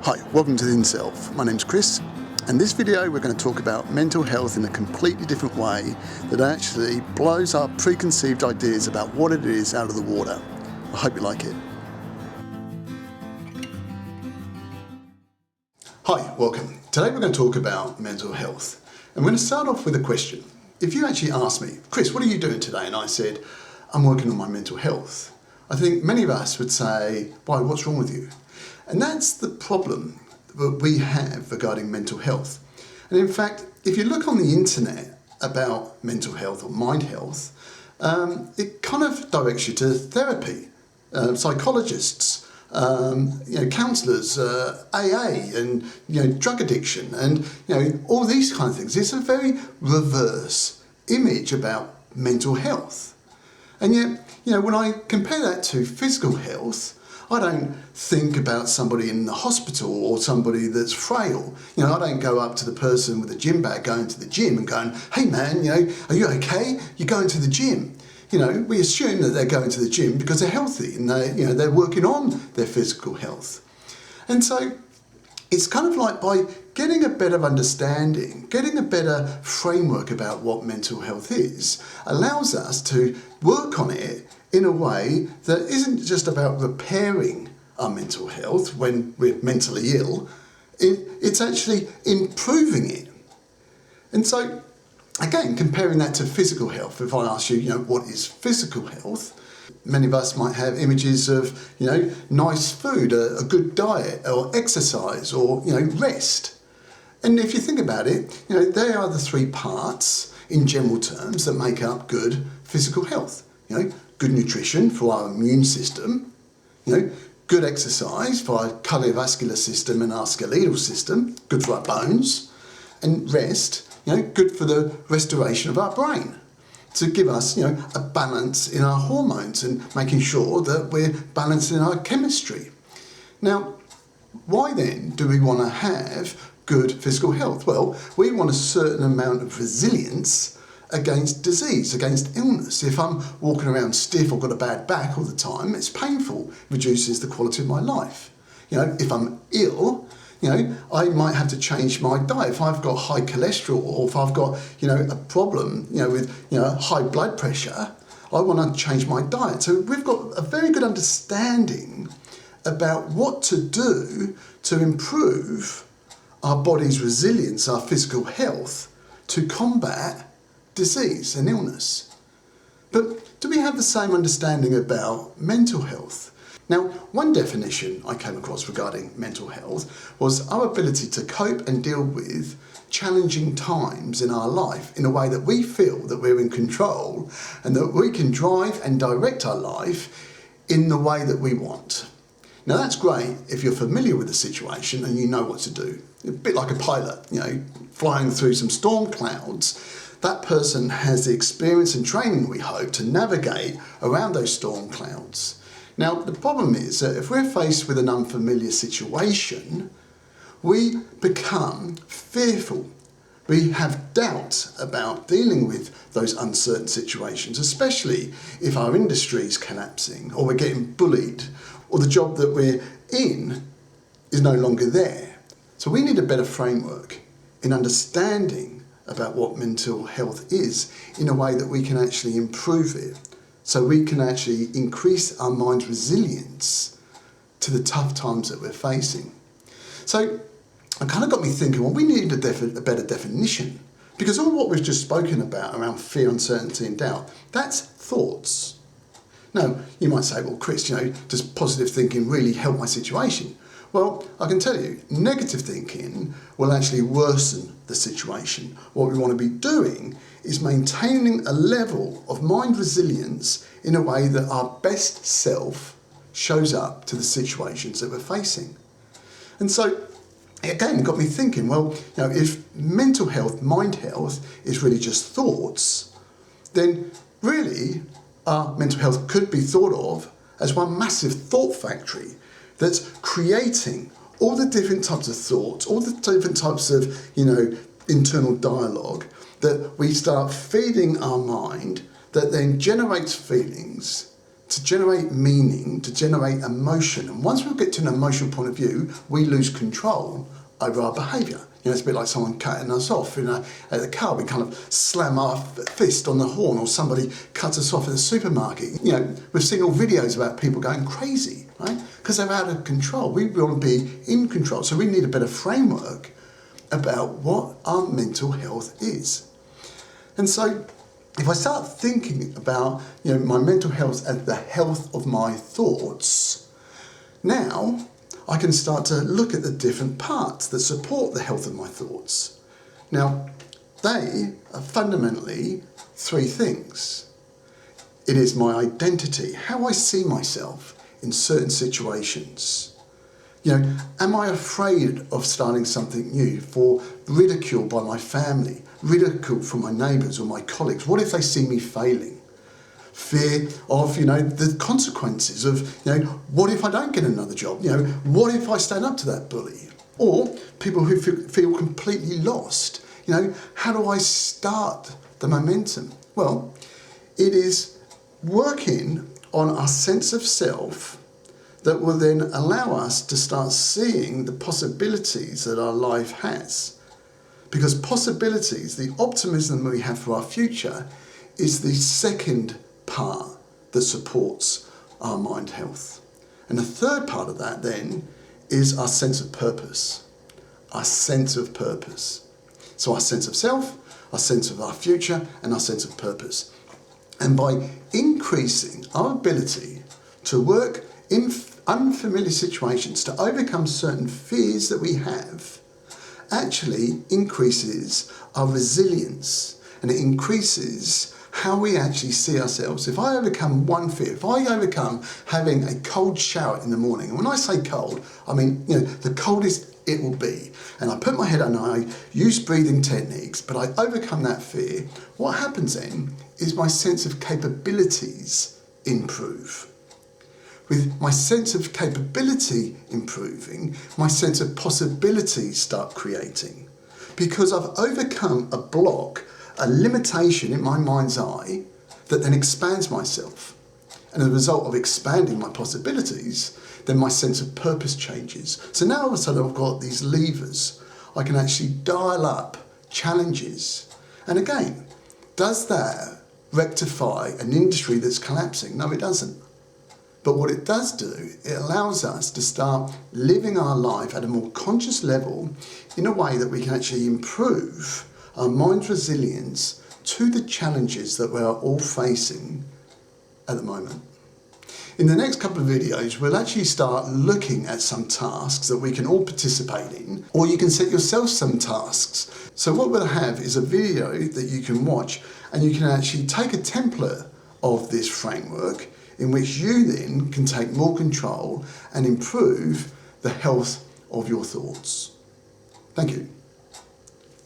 Hi, welcome to The Inner Self. My name's Chris, and this video we're going to talk about mental health in a completely different way that actually blows our preconceived ideas about what it is out of the water. I hope you like it. Hi, welcome. Today we're going to talk about mental health. I'm going to start off with a question. If you actually asked me, Chris, what are you doing today? And I said, I'm working on my mental health. I think many of us would say, why, what's wrong with you? And that's the problem that we have regarding mental health. And in fact, if you look on the internet about mental health or mind health, it kind of directs you to therapy, psychologists, counsellors, AA, and drug addiction, and all these kind of things. It's a very reverse image about mental health. And yet, when I compare that to physical health, I don't think about somebody in the hospital or somebody that's frail. I don't go up to the person with a gym bag going to the gym and going, hey man, are you okay? You're going to the gym. We assume that they're going to the gym because they're healthy and they're working on their physical health. And so it's kind of like by getting a better understanding, getting a better framework about what mental health is, allows us to work on it in a way that isn't just about repairing our mental health when we're mentally ill, it's actually improving it. And so, again, comparing that to physical health, if I ask you, what is physical health? Many of us might have images of, nice food, a good diet, or exercise, or, rest. And if you think about it, they are the three parts, in general terms, that make up good physical health. Good nutrition for our immune system, good exercise for our cardiovascular system and our skeletal system, good for our bones, and rest, good for the restoration of our brain, to give us, a balance in our hormones and making sure that we're balanced in our chemistry. Now, why then do we want to have good physical health? Well, we want a certain amount of resilience against disease, against illness. If I'm walking around stiff or got a bad back all the time, it's painful, reduces the quality of my life. If I'm ill, I might have to change my diet. If I've got high cholesterol or if I've got, a problem, with, high blood pressure, I want to change my diet. So we've got a very good understanding about what to do to improve our body's resilience, our physical health, to combat disease and illness. But do we have the same understanding about mental health? Now, one definition I came across regarding mental health was our ability to cope and deal with challenging times in our life in a way that we feel that we're in control and that we can drive and direct our life in the way that we want. Now, that's great if you're familiar with the situation and you know what to do. A bit like a pilot, flying through some storm clouds. That person has the experience and training, we hope, to navigate around those storm clouds. Now, the problem is that if we're faced with an unfamiliar situation, we become fearful. We have doubt about dealing with those uncertain situations, especially if our industry is collapsing or we're getting bullied or the job that we're in is no longer there. So we need a better framework in understanding about what mental health is in a way that we can actually improve it, so we can actually increase our mind's resilience to the tough times that we're facing. So it kind of got me thinking, well, we need a better definition, because all what we've just spoken about around fear, uncertainty and doubt, that's thoughts. Now, you might say, well, Chris, does positive thinking really help my situation? Well, I can tell you, negative thinking will actually worsen the situation. What we want to be doing is maintaining a level of mind resilience in a way that our best self shows up to the situations that we're facing. And so, again, it got me thinking, well, if mental health, mind health, is really just thoughts, then really our mental health could be thought of as one massive thought factory that's creating all the different types of thoughts, all the different types of, internal dialogue that we start feeding our mind that then generates feelings to generate meaning, to generate emotion. And once we get to an emotional point of view, we lose control over our behaviour. It's a bit like someone cutting us off at the car. We kind of slam our fist on the horn, or somebody cuts us off at the supermarket. We've seen all videos about people going crazy, right? Because they're out of control. We want to be in control. So we need a better framework about what our mental health is. And so if I start thinking about my mental health as the health of my thoughts, now I can start to look at the different parts that support the health of my thoughts. Now, they are fundamentally three things. It is my identity, how I see myself in certain situations. Am I afraid of starting something new for ridicule by my family, ridicule from my neighbours or my colleagues? What if they see me failing? Fear of, the consequences of, what if I don't get another job? What if I stand up to that bully? Or people who feel completely lost. How do I start the momentum? Well, it is working on our sense of self that will then allow us to start seeing the possibilities that our life has. Because possibilities, the optimism that we have for our future, is the second part that supports our mind health. And the third part of that then is our sense of purpose. Our sense of purpose. So our sense of self, our sense of our future, and our sense of purpose. And by increasing our ability to work in unfamiliar situations, to overcome certain fears that we have, actually increases our resilience, and it increases how we actually see ourselves. If I overcome one fear, if I overcome having a cold shower in the morning, and when I say cold, I mean, the coldest it will be, and I put my head under, I use breathing techniques, but I overcome that fear, what happens then is my sense of capabilities improve. With my sense of capability improving, my sense of possibilities start creating. Because I've overcome a block, a limitation in my mind's eye that then expands myself. And as a result of expanding my possibilities, then my sense of purpose changes. So now all of a sudden I've got these levers. I can actually dial up challenges. And again, does that rectify an industry that's collapsing? No, it doesn't. But what it does do, it allows us to start living our life at a more conscious level in a way that we can actually improve our mind's resilience to the challenges that we are all facing at the moment. In the next couple of videos, we'll actually start looking at some tasks that we can all participate in, or you can set yourself some tasks. So what we'll have is a video that you can watch, and you can actually take a template of this framework in which you then can take more control and improve the health of your thoughts. Thank you.